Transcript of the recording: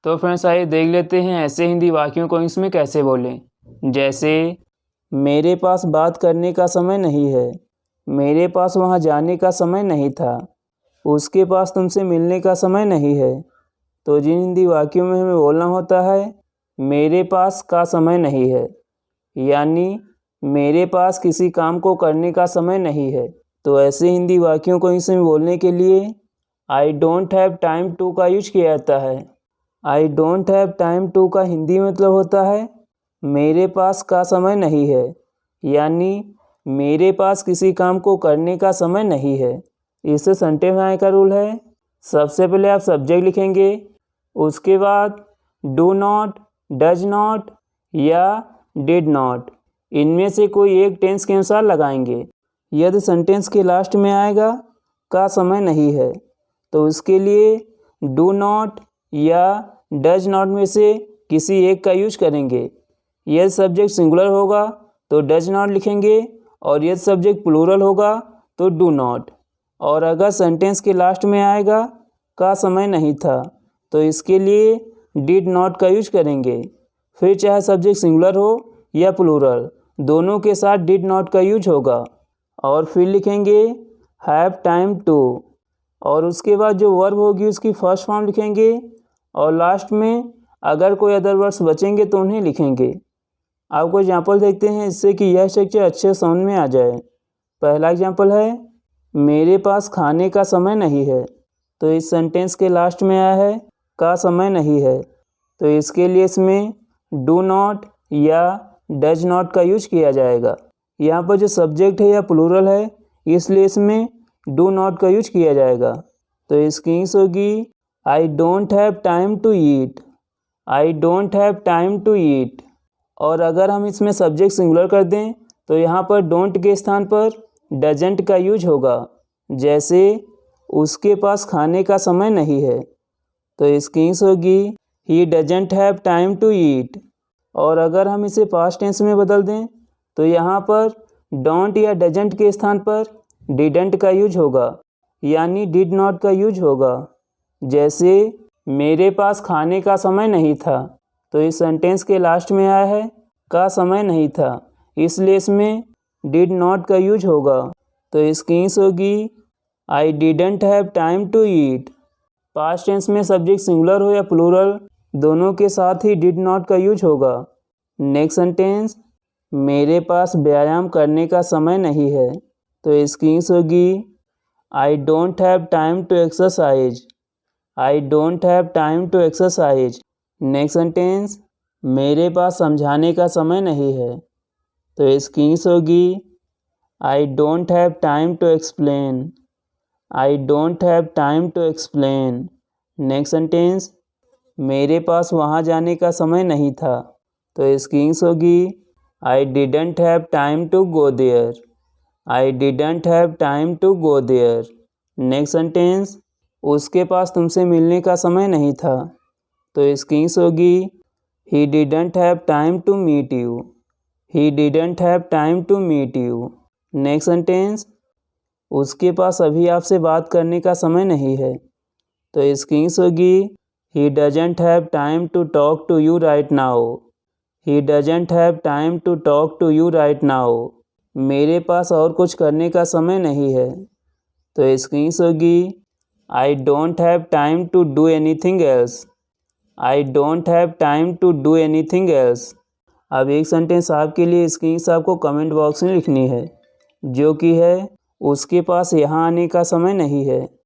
तो फ्रेंड्स आइए देख लेते हैं ऐसे हिंदी वाक्यों को इंग्लिश में कैसे बोलें। जैसे मेरे पास बात करने का समय नहीं है, मेरे पास वहाँ जाने का समय नहीं था, उसके पास तुमसे मिलने का समय नहीं है। तो जिन हिंदी वाक्यों में हमें बोलना होता है मेरे पास का समय नहीं है, यानी मेरे पास किसी काम को करने का समय नहीं है। तो ऐसे हिंदी वाक्यों को इंग्लिश में बोलने के लिए I don't have time to का यूज किया जाता है। I don't have time to का हिंदी मतलब होता है मेरे पास का समय नहीं है, यानी मेरे पास किसी काम को करने का समय नहीं है। इससे सेंटेंस बनाने का रूल है, सबसे पहले आप सब्जेक्ट लिखेंगे, उसके बाद डू नॉट, डज नॉट या डिड नॉट, इनमें से कोई एक टेंस के अनुसार लगाएंगे। यदि सेंटेंस के लास्ट में आएगा का समय नहीं है तो उसके लिए डू नॉट या डज नॉट में से किसी एक का यूज करेंगे। यदि सब्जेक्ट सिंगुलर होगा तो डज नॉट लिखेंगे और यदि सब्जेक्ट प्लूरल होगा तो डू नॉट। और अगर सेंटेंस के लास्ट में आएगा का समय नहीं था तो इसके लिए डिड नॉट का यूज करेंगे। फिर चाहे सब्जेक्ट सिंगुलर हो या प्लूरल, दोनों के साथ डिड नॉट का यूज होगा। और फिर लिखेंगे हैव टाइम टू, और उसके बाद जो वर्ब होगी उसकी फर्स्ट फॉर्म लिखेंगे और लास्ट में अगर कोई अदर वर्ड्स बचेंगे तो उन्हें लिखेंगे। आपको एग्जाम्पल देखते हैं इससे कि यह स्ट्रक्चर अच्छे समझ में आ जाए। पहला एग्जाम्पल है मेरे पास खाने का समय नहीं है, तो इस सेंटेंस के लास्ट में आया है का समय नहीं है, तो इसके लिए इसमें डू नॉट या डज नॉट का यूज किया जाएगा। यहाँ पर जो सब्जेक्ट है या प्लूरल है इसलिए इसमें डू नॉट का यूज किया जाएगा। तो इसकी इंग्लिश होगी I don't have time to eat, I don't have time to eat. और अगर हम इसमें सब्जेक्ट सिंगुलर कर दें तो यहाँ पर डोंट के स्थान पर डजेंट का यूज होगा। जैसे उसके पास खाने का समय नहीं है, तो इसकी इंग्लिश होगी he doesn't have time to eat. और अगर हम इसे पास्ट टेंस में बदल दें तो यहाँ पर डोंट या डजेंट के स्थान पर डिडंट का यूज होगा, यानी डिड नॉट का यूज होगा। जैसे मेरे पास खाने का समय नहीं था, तो इस सेंटेंस के लास्ट में आया है का समय नहीं था, इसलिए इसमें डिड नॉट का यूज होगा। तो इसकी इंग्लिश होगी I didn't have time to eat. Past tense में सब्जेक्ट सिंगुलर हो या प्लूरल, दोनों के साथ ही डिड नॉट का यूज होगा। नेक्स्ट सेंटेंस मेरे पास व्यायाम करने का समय नहीं है, तो इसकी इंग्लिश होगी I don't have time to exercise, I don't have time to exercise. Next sentence मेरे पास समझाने का समय नहीं है, तो इसकी इंग्लिश होगी I don't have time to explain, I don't have time to explain. Next sentence मेरे पास वहाँ जाने का समय नहीं था, तो इसकी इंग्लिश होगी I didn't have time to go there, I didn't have time to go there. Next sentence उसके पास तुमसे मिलने का समय नहीं था, तो इसकी इंग्लिश होगी he didn't have time to meet you, he didn't have time to meet you. Next sentence उसके पास अभी आपसे बात करने का समय नहीं है, तो इसकी इंग्लिश होगी he doesn't have time to talk to you right now, he doesn't have time to talk to you right now. मेरे पास और कुछ करने का समय नहीं है, तो इसकी इंग्लिश होगी I don't have time to do anything else, I don't have time to do anything else. अब एक सेंटेंस आपके लिए इसकी इंग्लिश आपको कमेंट बॉक्स में लिखनी है, जो कि है उसके पास यहाँ आने का समय नहीं है।